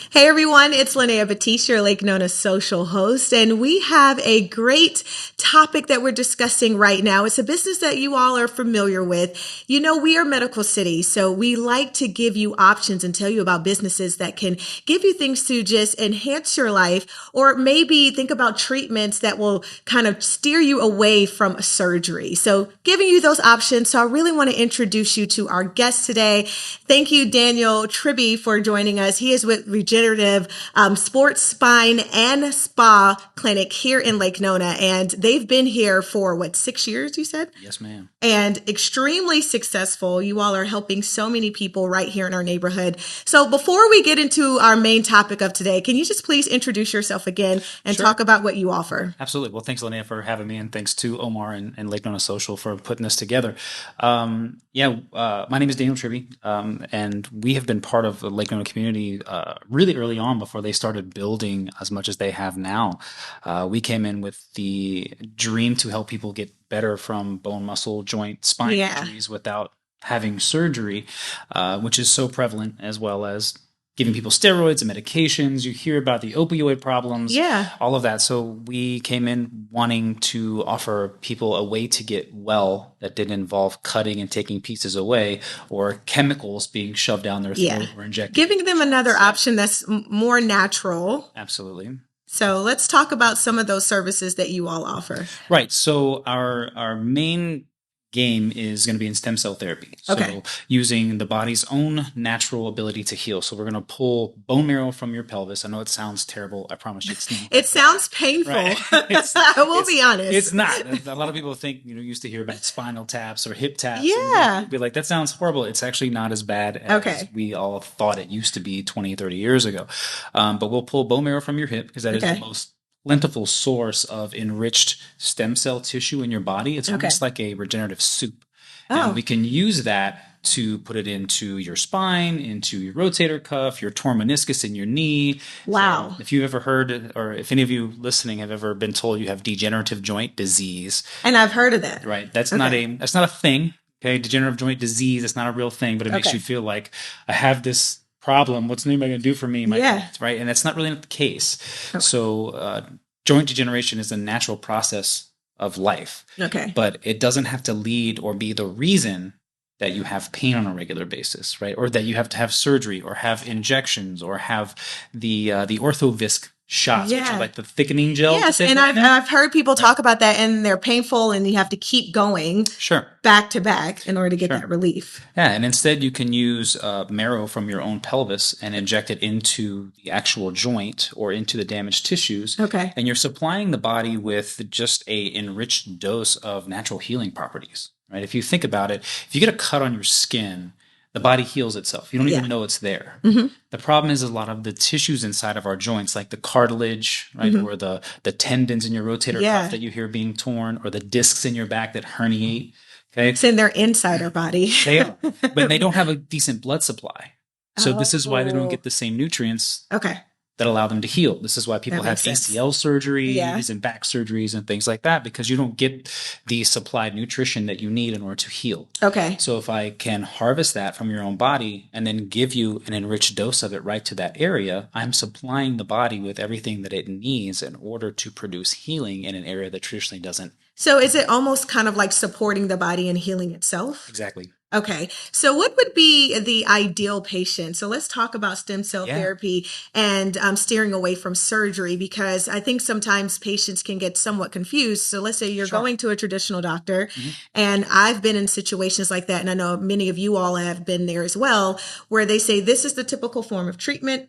Hey everyone, it's Linnea Batiste, your Lake Nona social host, and we have a great topic that we're discussing right now. It's a business that you all are familiar with. You know, we are Medical City, so we like to give you options and tell you about businesses that can give you things to just enhance your life, or maybe think about treatments that will kind of steer you away from a surgery. So giving you those options. So I really want to introduce you to our guest today. Thank you, Daniel Tribby, for joining us. He is with Regenerative Sports, Spine, and Spa Clinic here in Lake Nona. And they've been here for, 6 years, you said? Yes, ma'am. And extremely successful. You all are helping so many people right here in our neighborhood. So before we get into our main topic of today, can you just please introduce yourself again and talk about what you offer? Absolutely. Well, thanks, Linnea, for having me, and thanks to Omar and Lake Nona Social for putting this together. My name is Daniel Tribby, and we have been part of the Lake Nona community really early on before they started building as much as they have now. We came in with the dream to help people get better from bone, muscle, joint, spine injuries without having surgery, which is so prevalent, as well as giving people steroids and medications. You hear about the opioid problems, all of that. So we came in wanting to offer people a way to get well that didn't involve cutting and taking pieces away or chemicals being shoved down their throat or injected. Giving them another option that's more natural. Absolutely. So let's talk about some of those services that you all offer. Right. So our main game is going to be in stem cell therapy. So using the body's own natural ability to heal. So we're going to pull bone marrow from your pelvis. I know it sounds terrible. I promise you it's not. It sounds painful. Right. I will be honest. It's not. A lot of people think, used to hear about spinal taps or hip taps. Yeah. And be like, that sounds horrible. It's actually not as bad as we all thought it used to be 20, 30 years ago. But we'll pull bone marrow from your hip because that is the most plentiful source of enriched stem cell tissue in your body. It's almost like a regenerative soup. And we can use that to put it into your spine, into your rotator cuff, your torn meniscus in your knee. Wow. So if you've ever heard, or if any of you listening have ever been told you have degenerative joint disease. And I've heard of that. Right. That's not a thing. Okay. Degenerative joint disease, it's not a real thing, but it makes you feel like I have this problem. What's anybody going to do for me? Right. And that's not really the case. Okay. So joint degeneration is a natural process of life. Okay. But it doesn't have to lead or be the reason that you have pain on a regular basis, right? Or that you have to have surgery or have injections or have the orthovisc shots, which are like the thickening gel. Yes, and I've heard people talk about that, and they're painful, and you have to keep going back to back in order to get that relief. Yeah, and instead you can use marrow from your own pelvis and inject it into the actual joint or into the damaged tissues. Okay. And you're supplying the body with just a enriched dose of natural healing properties, right? If you think about it, if you get a cut on your skin, the body heals itself. You don't even know it's there. Mm-hmm. The problem is a lot of the tissues inside of our joints, like the cartilage, right, or the tendons in your rotator cuff that you hear being torn, or the discs in your back that herniate. Okay, it's in their inside our body. They are, but they don't have a decent blood supply. So this is why they don't get the same nutrients. That allow them to heal. This is why people have ACL surgeries and back surgeries and things like that, because you don't get the supplied nutrition that you need in order to heal. Okay. So if I can harvest that from your own body and then give you an enriched dose of it right to that area, I'm supplying the body with everything that it needs in order to produce healing in an area that traditionally doesn't. So is it almost kind of like supporting the body and healing itself? Exactly. Okay. So what would be the ideal patient? So let's talk about stem cell therapy and steering away from surgery, because I think sometimes patients can get somewhat confused. So let's say you're going to a traditional doctor, and I've been in situations like that, and I know many of you all have been there as well, where they say, this is the typical form of treatment.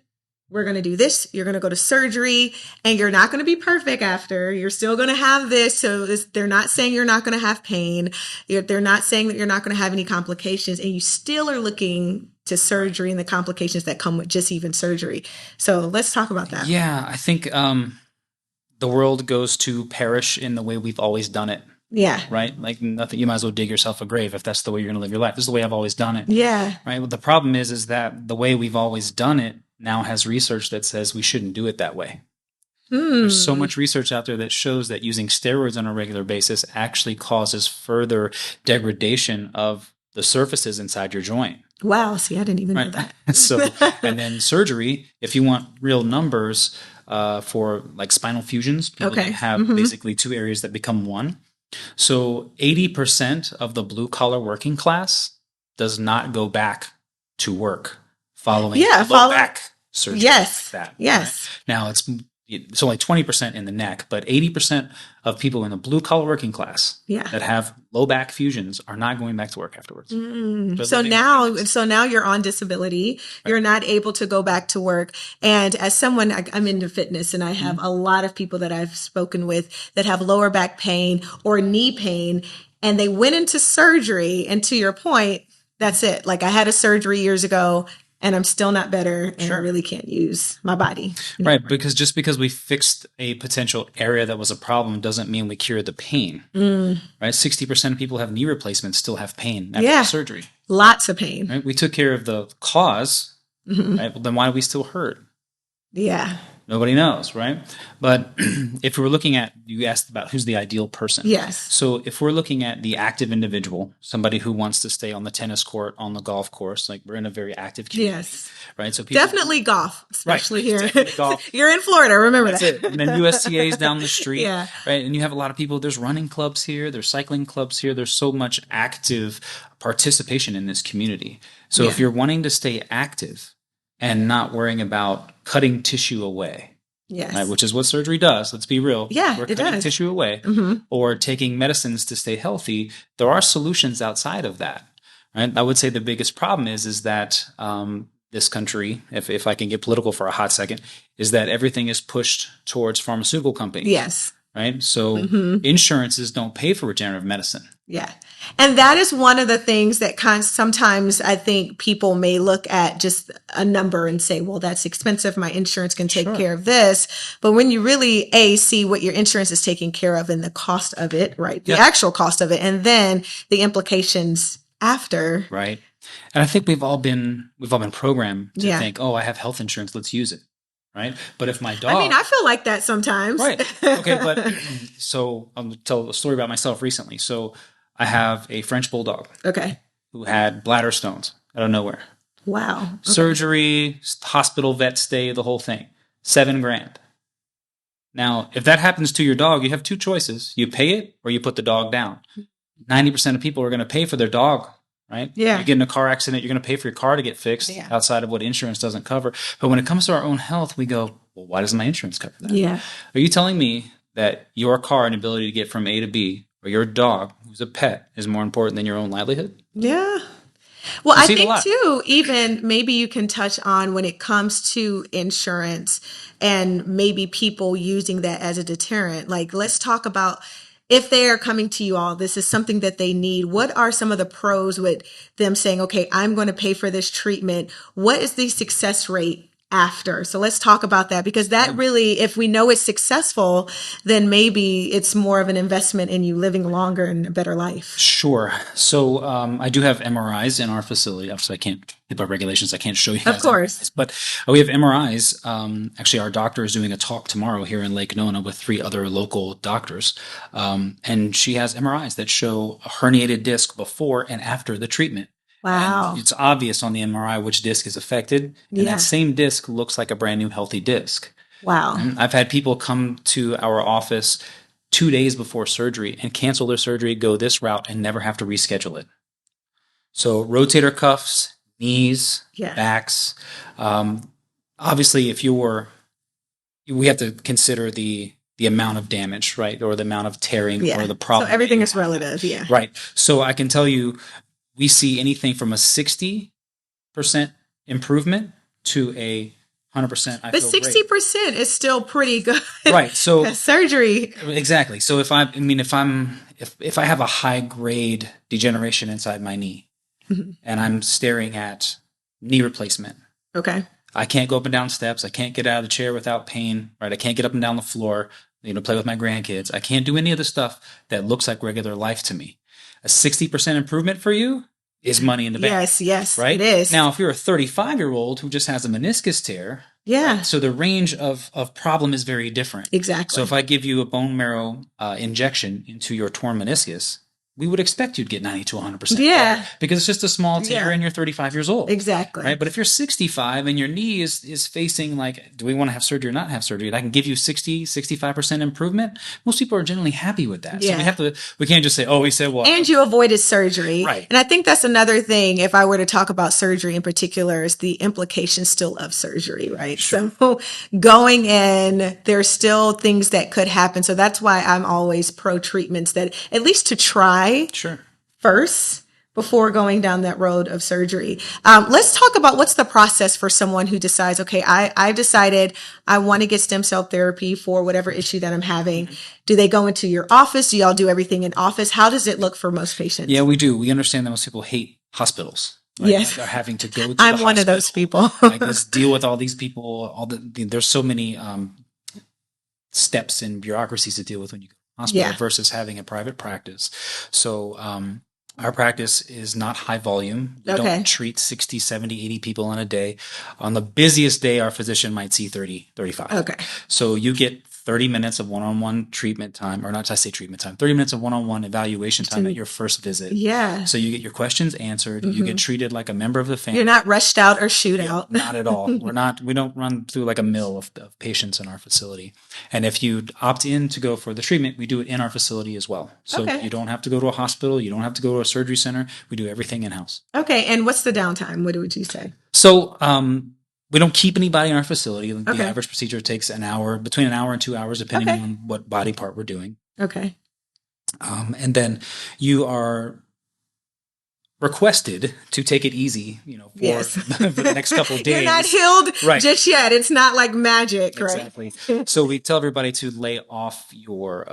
We're going to do this. You're going to go to surgery, and you're not going to be perfect after. You're still going to have this. So they're not saying you're not going to have pain. They're not saying that you're not going to have any complications, and you still are looking to surgery and the complications that come with just even surgery. So let's talk about that. Yeah, I think the world goes to perish in the way we've always done it. Yeah. Right? Like nothing, you might as well dig yourself a grave if that's the way you're going to live your life. This is the way I've always done it. Yeah. Right? Well, the problem is that the way we've always done it now has research that says we shouldn't do it that way. There's so much research out there that shows that using steroids on a regular basis actually causes further degradation of the surfaces inside your joint. Wow. See, I didn't even know Right. that. So, and then surgery, if you want real numbers for like spinal fusions, people that have basically two areas that become one. So 80% of the blue collar working class does not go back to work following low back surgery. Yes. Like that. Yes. Right? Now it's only 20% in the neck, but 80% of people in the blue collar working class that have low back fusions are not going back to work afterwards. So now you're on disability. Right. You're not able to go back to work. And as someone, I'm into fitness, and I have a lot of people that I've spoken with that have lower back pain or knee pain, and they went into surgery. And to your point, that's it. Like, I had a surgery years ago, and I'm still not better, and I really can't use my body. Right, because just because we fixed a potential area that was a problem doesn't mean we cured the pain. Right, 60% of people have knee replacements still have pain after surgery. Lots of pain. Right, we took care of the cause. Right, well, then why do we still hurt? Yeah. Nobody knows, right? But if we're looking at, you asked about who's the ideal person. Yes. So if we're looking at the active individual, somebody who wants to stay on the tennis court, on the golf course, like we're in a very active community. Yes. Right. So people, definitely golf, especially here. Golf. You're in Florida. Remember that. It. And then USTA is down the street. Yeah. Right. And you have a lot of people. There's running clubs here. There's cycling clubs here. There's so much active participation in this community. So if you're wanting to stay active and not worrying about cutting tissue away. Yes. Right, which is what surgery does. Let's be real. Yeah, we're cutting tissue away or taking medicines to stay healthy. There are solutions outside of that. Right? I would say the biggest problem is that this country, if I can get political for a hot second, is that everything is pushed towards pharmaceutical companies. Yes. Right. So insurances don't pay for regenerative medicine. Yeah. And that is one of the things that sometimes I think people may look at just a number and say, well, that's expensive. My insurance can take care of this. But when you really, see what your insurance is taking care of and the cost of it, right? The actual cost of it, and then the implications after. Right. And I think we've all been programmed to think, oh, I have health insurance. Let's use it. Right. But if my dog. I mean, I feel like that sometimes. Right. Okay. But so I'll tell a story about myself recently. So I have a French bulldog. Okay. Who had bladder stones out of nowhere. Wow. Okay. Surgery, hospital, vet stay, the whole thing. $7,000. Now, if that happens to your dog, you have two choices. You pay it or you put the dog down. 90% of people are going to pay for their dog. Right? Yeah. You get in a car accident, you're going to pay for your car to get fixed outside of what insurance doesn't cover. But when it comes to our own health, we go, well, why doesn't my insurance cover that? Yeah. Are you telling me that your car and ability to get from A to B or your dog, who's a pet, is more important than your own livelihood? Yeah. Well, I think too, even maybe you can touch on when it comes to insurance and maybe people using that as a deterrent. Like, let's talk about if they are coming to you all, this is something that they need. What are some of the pros with them saying, okay, I'm going to pay for this treatment? What is the success rate after? So let's talk about that, because that really, if we know it's successful, then maybe it's more of an investment in you living longer and a better life. Sure. So I do have MRIs in our facility. Obviously, I can't, by regulations, I can't show you guys. Of course. MRIs, but we have MRIs. Actually, our doctor is doing a talk tomorrow here in Lake Nona with 3 other local doctors. And she has MRIs that show a herniated disc before and after the treatment. Wow. And it's obvious on the MRI which disc is affected. And that same disc looks like a brand new healthy disc. Wow. And I've had people come to our office 2 days before surgery and cancel their surgery, go this route, and never have to reschedule it. So rotator cuffs, knees, backs. Obviously, we have to consider the amount of damage, right? Or the amount of tearing or the problem. So everything is relative. Yeah. Right. So I can tell you, we see anything from a 60% improvement to a 100%. But 60% is still pretty good. Right. So surgery. Exactly. So if I have a high grade degeneration inside my knee and I'm staring at knee replacement. Okay. I can't go up and down steps. I can't get out of the chair without pain, right? I can't get up and down the floor, play with my grandkids. I can't do any of the stuff that looks like regular life to me. A 60% improvement for you is money in the bank. Yes, right? It is. Now, if you're a 35-year-old who just has a meniscus tear, so the range of problem is very different. Exactly. So if I give you a bone marrow injection into your torn meniscus, we would expect you'd get 90 to 100%. Yeah. Right? Because it's just a small tear and you're 35 years old. Exactly. Right. But if you're 65 and your knee is facing like, do we want to have surgery or not have surgery? And I can give you 60, 65% improvement. Most people are generally happy with that. Yeah. So we can't just say, oh, he said, well. And you avoided surgery. Right. And I think that's another thing, if I were to talk about surgery in particular, is the implications still of surgery, right? Sure. So going in, there's still things that could happen. So that's why I'm always pro treatments, that at least to try first before going down that road of surgery. Let's talk about what's the process for someone who decides, okay, I've decided I want to get stem cell therapy for whatever issue that I'm having. Do they go into your office? Do y'all do everything in office? How does it look for most patients? Yeah, we do. We understand that most people hate hospitals. Right? Yes. They're having to go to I'm one of those people. Like, let's deal with all these people. There's so many steps and bureaucracies to deal with when you go to the hospital versus having a private practice. So our practice is not high volume. We don't treat 60, 70, 80 people on a day. On the busiest day, our physician might see 30, 35. Okay. So you get 30 minutes of one-on-one treatment time, or not to say treatment time, 30 minutes of one-on-one evaluation time at your first visit. Yeah. So you get your questions answered. You get treated like a member of the family. You're not rushed out or shoot out. Not at all. We don't run through like a mill of patients in our facility. And if you opt in to go for the treatment, we do it in our facility as well. So you don't have to go to a hospital. You don't have to go to a surgery center. We do everything in-house. Okay. And what's the downtime? What would you say? So, we don't keep anybody in our facility. The average procedure takes between an hour and 2 hours, depending on what body part we're doing. Okay. And then you are requested to take it easy, for the next couple of days. You're not healed just yet. It's not like magic, right? Exactly. So we tell everybody to lay off your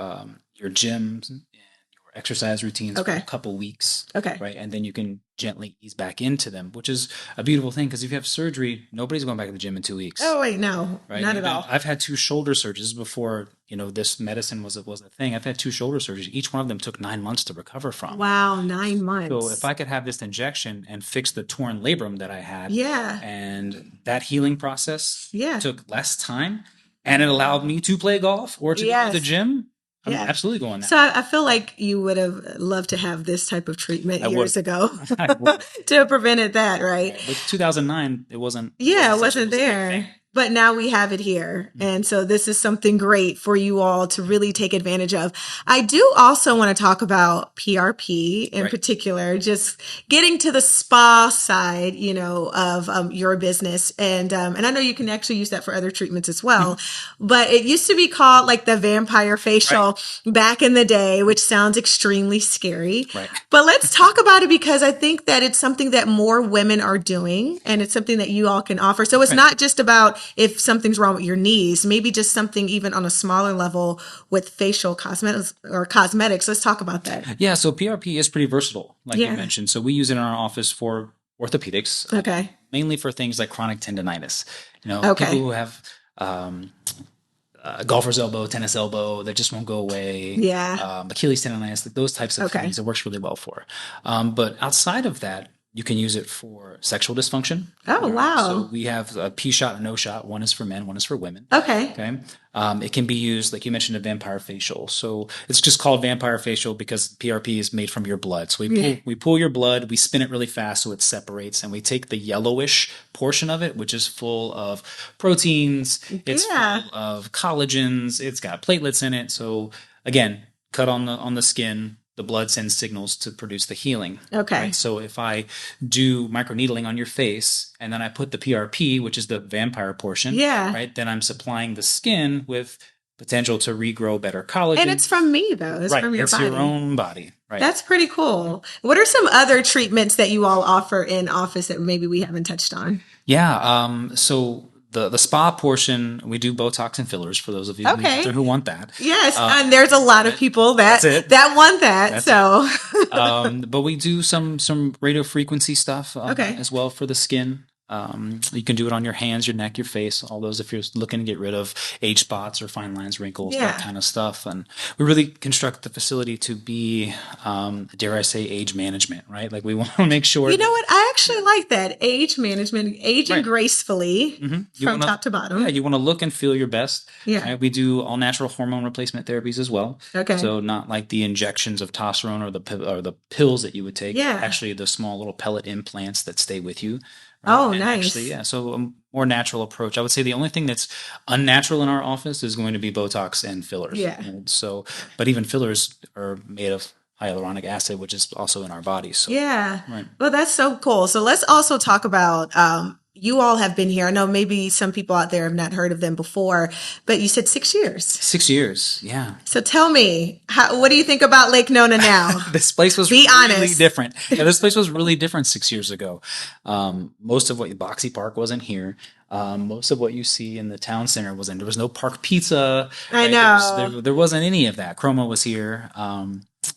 gyms and your exercise routines for a couple weeks. Okay. Right. And then you can gently ease back into them, which is a beautiful thing, because if you have surgery, nobody's going back to the gym in 2 weeks. Oh, wait, no, right? Not at all. I've had 2 shoulder surgeries before, this medicine was a thing. I've had 2 shoulder surgeries. Each one of them took 9 months to recover from. Wow, 9 months. So if I could have this injection and fix the torn labrum that I had, yeah, and that healing process took less time, and it allowed me to play golf or to go to the gym, I'm absolutely going now. So I feel like you would have loved to have this type of treatment years ago to have prevented that, right? With 2009, it wasn't. Yeah, it wasn't there. But now we have it here. And so this is something great for you all to really take advantage of. I do also want to talk about PRP in particular, just getting to the spa side, of your business. And I know you can actually use that for other treatments as well. But it used to be called like the vampire facial back in the day, which sounds extremely scary. Right. But let's talk about it, because I think that it's something that more women are doing, and it's something that you all can offer. So it's not just about if something's wrong with your knees, maybe just something even on a smaller level with facial cosmetics or cosmetics. Let's talk about that. Yeah. So PRP is pretty versatile, like you mentioned. So we use it in our office for orthopedics, mainly for things like chronic tendonitis. People who have golfer's elbow, tennis elbow that just won't go away. Yeah. Achilles tendonitis, those types of things. It works really well for. But outside of that, you can use it for sexual dysfunction. Oh, wow. So we have a P shot and no shot. One is for men, one is for women. Okay. It can be used, like you mentioned, a vampire facial. So it's just called vampire facial because PRP is made from your blood. So we pull your blood, we spin it really fast so it separates, and we take the yellowish portion of it, which is full of proteins. It's full of collagens. It's got platelets in it. So again, cut on the skin. The blood sends signals to produce the healing. Okay. Right? So if I do microneedling on your face and then I put the PRP, which is the vampire portion, right, then I'm supplying the skin with potential to regrow better collagen. And it's from me, though. It's from your body. It's your own body. Right. That's pretty cool. What are some other treatments that you all offer in office that maybe we haven't touched on? Yeah. So the spa portion, we do Botox and fillers for those of you who want that. Yes, and there's a lot of people that want that. But we do some radio frequency stuff as well for the skin. You can do it on your hands, your neck, your face, all those if you're looking to get rid of age spots or fine lines, wrinkles, that kind of stuff. And we really construct the facility to be, dare I say, age management, right? Like we want to make sure. You know what? I actually like that. Age management, aging Right. gracefully from top to bottom. Yeah, you want to look and feel your best. Yeah. Right? We do all natural hormone replacement therapies as well. Okay. So not like the injections of testosterone or the pills that you would take. Yeah. Actually, the small little pellet implants that stay with you. Oh, And nice. actually, yeah. So a more natural approach. I would say the only thing that's unnatural in our office is going to be Botox and fillers. Yeah. And so, but even fillers are made of hyaluronic acid, which is also in our bodies. So, yeah. Right. Well, that's so cool. So let's also talk about, you all have been here. I know maybe some people out there have not heard of them before, but you said 6 years. 6 years. Yeah. So tell me, what do you think about Lake Nona now? This place was Be really honest. different. Yeah, this place was really different 6 years ago. Most of what Boxy Park wasn't here. Most of what you see in the town center wasn't. There was no Park Pizza. I know. There wasn't any of that. Chroma was here.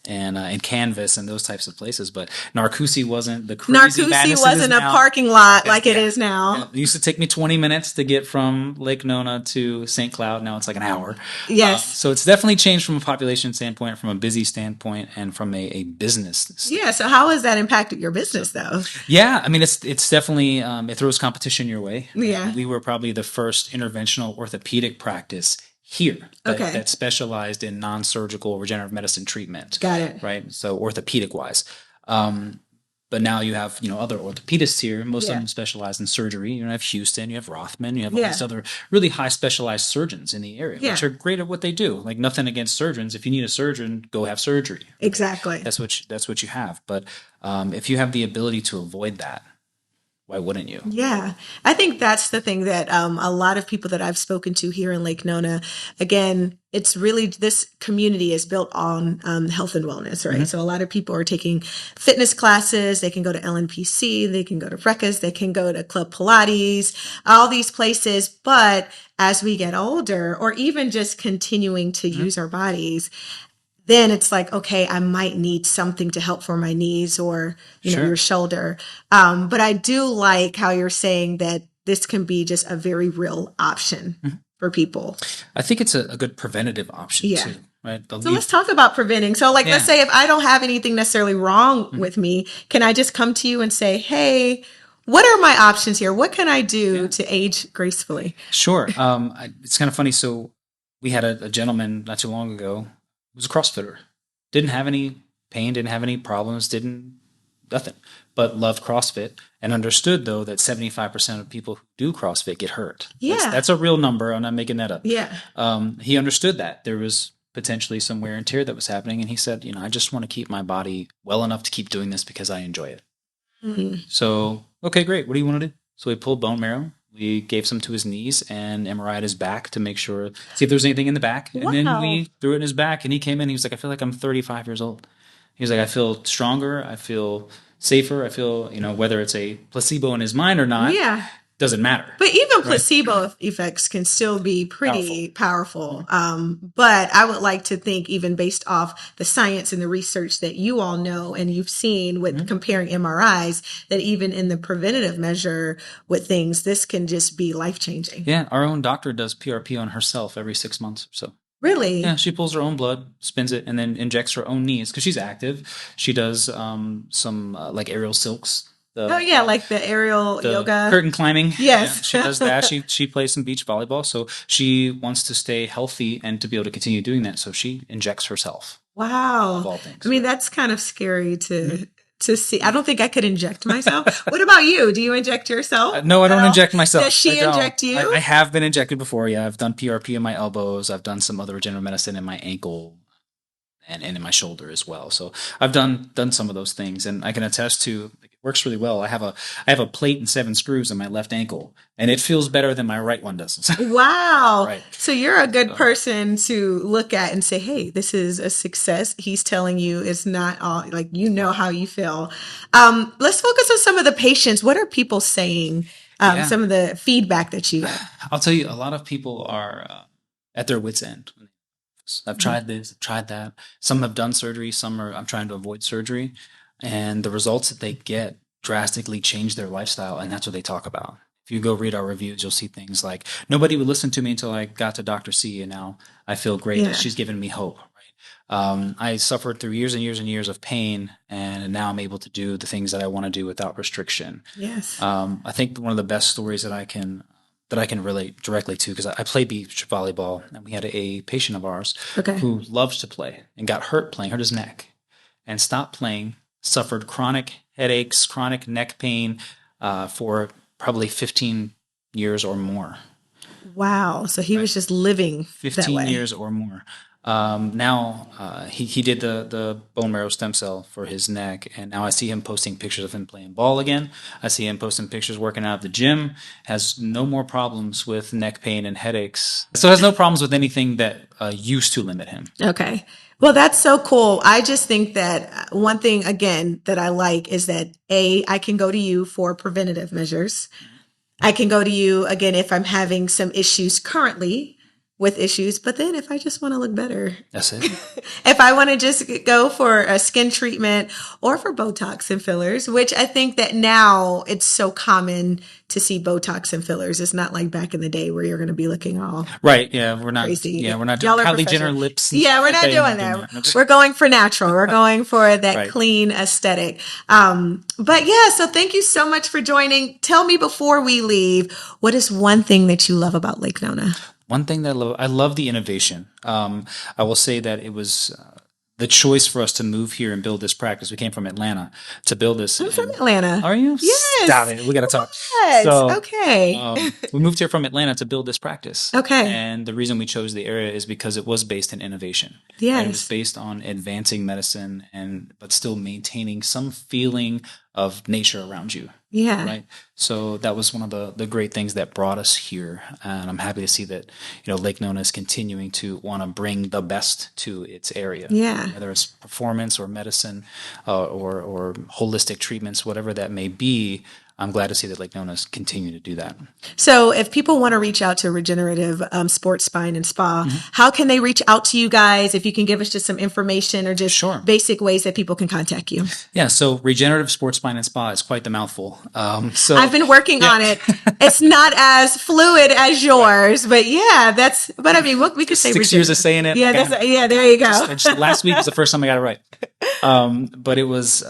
And Canvas and those types of places, but Narcoossee wasn't the crazy Narcoossee wasn't a parking lot like it is now. It used to take me 20 minutes to get from Lake Nona to St. Cloud. Now it's like an hour. Yes. So it's definitely changed from a population standpoint, from a busy standpoint, and from a business standpoint. Yeah. So how has that impacted your business though? Yeah. I mean, it's definitely, it throws competition your way. Yeah. We were probably the first interventional orthopedic practice here that specialized in non-surgical regenerative medicine treatment. Got it. Right. So orthopedic wise. But now you have, other orthopedists here. Most of them specialize in surgery. You have Houston, you have Rothman, you have all these other really high specialized surgeons in the area, which are great at what they do. Like nothing against surgeons. If you need a surgeon, go have surgery. Exactly. That's what you have. But if you have the ability to avoid that, why wouldn't you? Yeah. I think that's the thing that a lot of people that I've spoken to here in Lake Nona, again, it's really, this community is built on health and wellness, right? Mm-hmm. So a lot of people are taking fitness classes. They can go to LNPC, they can go to Freckes, they can go to Club Pilates, all these places. But as we get older, or even just continuing to use our bodies, then it's like, okay, I might need something to help for my knees or, your shoulder. But I do like how you're saying that this can be just a very real option for people. I think it's a good preventative option too, right? So let's talk about preventing. So let's say if I don't have anything necessarily wrong with me, can I just come to you and say, hey, what are my options here? What can I do to age gracefully? Sure. It's kind of funny. So we had a gentleman not too long ago, was a CrossFitter. Didn't have any pain, didn't have any problems, nothing, but loved CrossFit and understood though that 75% of people who do CrossFit get hurt. Yeah. That's a real number. I'm not making that up. Yeah. He understood that there was potentially some wear and tear that was happening. And he said, I just want to keep my body well enough to keep doing this because I enjoy it. Mm-hmm. So, okay, great. What do you want to do? So we pulled bone marrow. We gave some to his knees and MRI'd his back to make sure, see if there's anything in the back. And then we threw it in his back and he came in. He was like, I feel like I'm 35 years old. He was like, I feel stronger. I feel safer. I feel, whether it's a placebo in his mind or not, doesn't matter. But even placebo effects can still be pretty powerful. But I would like to think, even based off the science and the research that you all know and you've seen with comparing MRIs, that even in the preventative measure with things, this can just be life-changing. Yeah, our own doctor does PRP on herself every 6 months or so. Really? Yeah, she pulls her own blood, spins it, and then injects her own knees because she's active. She does some like aerial silks. Like the aerial yoga. Curtain climbing. Yes. Yeah, she does that. She plays some beach volleyball. So she wants to stay healthy and to be able to continue doing that. So she injects herself. Wow. Of all things. I mean, that's kind of scary to see. I don't think I could inject myself. What about you? Do you inject yourself? No, I don't inject myself. Does she inject you? I have been injected before. Yeah, I've done PRP in my elbows. I've done some other regenerative medicine in my ankle and in my shoulder as well. So I've done some of those things, and I can attest to it works really well. I have a plate and 7 screws in my left ankle, and it feels better than my right one does. Wow. Right. So you're a good person to look at and say, hey, this is a success. He's telling you it's not all, like, how you feel. Let's focus on some of the patients. What are people saying? Some of the feedback that you have. I'll tell you, a lot of people are at their wit's end. I've tried this, I've tried that. Some have done surgery, I'm trying to avoid surgery. And the results that they get drastically changed their lifestyle, and that's what they talk about. If you go read our reviews, you'll see things like, nobody would listen to me until I got to Dr. C, and now I feel great that she's given me hope. I suffered through years and years and years of pain, and now I'm able to do the things that I want to do without restriction. Yes. I think one of the best stories that I can relate directly to, because I played beach volleyball, and we had a patient of ours who loves to play and got hurt playing, hurt his neck, and stopped playing, suffered chronic headaches, chronic neck pain for probably 15 years or more. Wow. So he was just living 15 years or more. Now he did the bone marrow stem cell for his neck, and now I see him posting pictures of him playing ball again. I see him posting pictures working out at the gym, has no more problems with neck pain and headaches. So has no problems with anything that used to limit him. Okay. Well, that's so cool. I just think that one thing, again, that I like is that I can go to you for preventative measures. I can go to you again if I'm having some issues currently with issues, but then if I just want to look better, that's it. If I want to just go for a skin treatment or for Botox and fillers, which I think that now it's so common to see Botox and fillers. It's not like back in the day where you're going to be looking all right. Yeah, we're not crazy. Yeah, we're not doing Kylie Jenner lips. Yeah, we're not doing that. We're going for natural. We're going for that clean aesthetic. But yeah, so thank you so much for joining. Tell me before we leave, what is one thing that you love about Lake Nona? One thing that I love the innovation. I will say that it was the choice for us to move here and build this practice. We came from Atlanta to build this. I'm from Atlanta. Are you? Yes. Stop it. We got to talk. Yes. So, okay. We moved here from Atlanta to build this practice. Okay. And the reason we chose the area is because it was based in innovation. Yes. And it was based on advancing medicine but still maintaining some feeling of nature around you. Yeah. Right. So that was one of the great things that brought us here. And I'm happy to see that, Lake Nona is continuing to want to bring the best to its area. Yeah. Whether it's performance or medicine or holistic treatments, whatever that may be. I'm glad to see that Lake Nona is continuing to do that. So if people want to reach out to Regenerative Sports, Spine, and Spa, how can they reach out to you guys? If you can give us just some information or just basic ways that people can contact you. Yeah, so Regenerative Sports, Spine, and Spa is quite the mouthful. So I've been working on it. It's not as fluid as yours, but but I mean, we could say 6 years of saying it. Yeah, there you go. Just last week was the first time I got it right. But it was...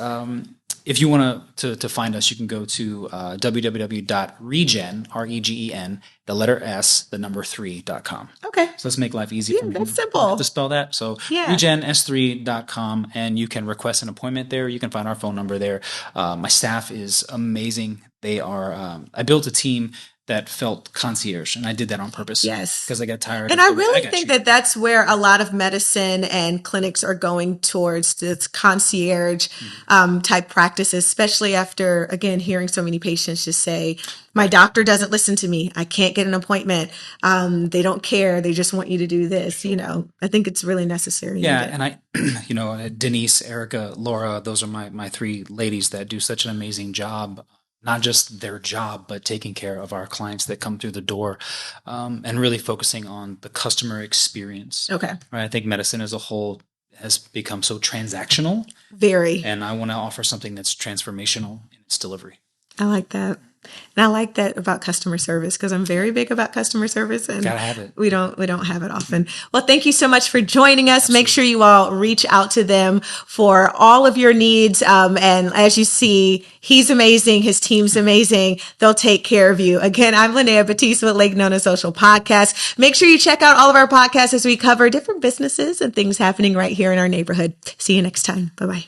if you want to find us, you can go to www.regen, R-E-G-E-N, the letter S, the number 3.com. Okay. So let's make life easy. Yeah, that's simple. To spell that. So regens3.com, and you can request an appointment there. You can find our phone number there. My staff is amazing. They are, I built a team that felt concierge, and I did that on purpose. Yes. Because I got tired. And I really think that that's where a lot of medicine and clinics are going towards, this concierge type practices, especially after, again, hearing so many patients just say, my doctor doesn't listen to me. I can't get an appointment. They don't care. They just want you to do this. I think it's really necessary. Yeah. And I, Denise, Erica, Laura, those are my three ladies that do such an amazing job. Not just their job, but taking care of our clients that come through the door, and really focusing on the customer experience. Okay. Right. I think medicine as a whole has become so transactional. Very. And I want to offer something that's transformational in its delivery. I like that. And I like that about customer service, because I'm very big about customer service, and gotta have it. We don't have it often. Well, thank you so much for joining us. Absolutely. Make sure you all reach out to them for all of your needs. And as you see, he's amazing. His team's amazing. They'll take care of you. Again, I'm Linnea Batiste with Lake Nona Social Podcast. Make sure you check out all of our podcasts as we cover different businesses and things happening right here in our neighborhood. See you next time. Bye-bye.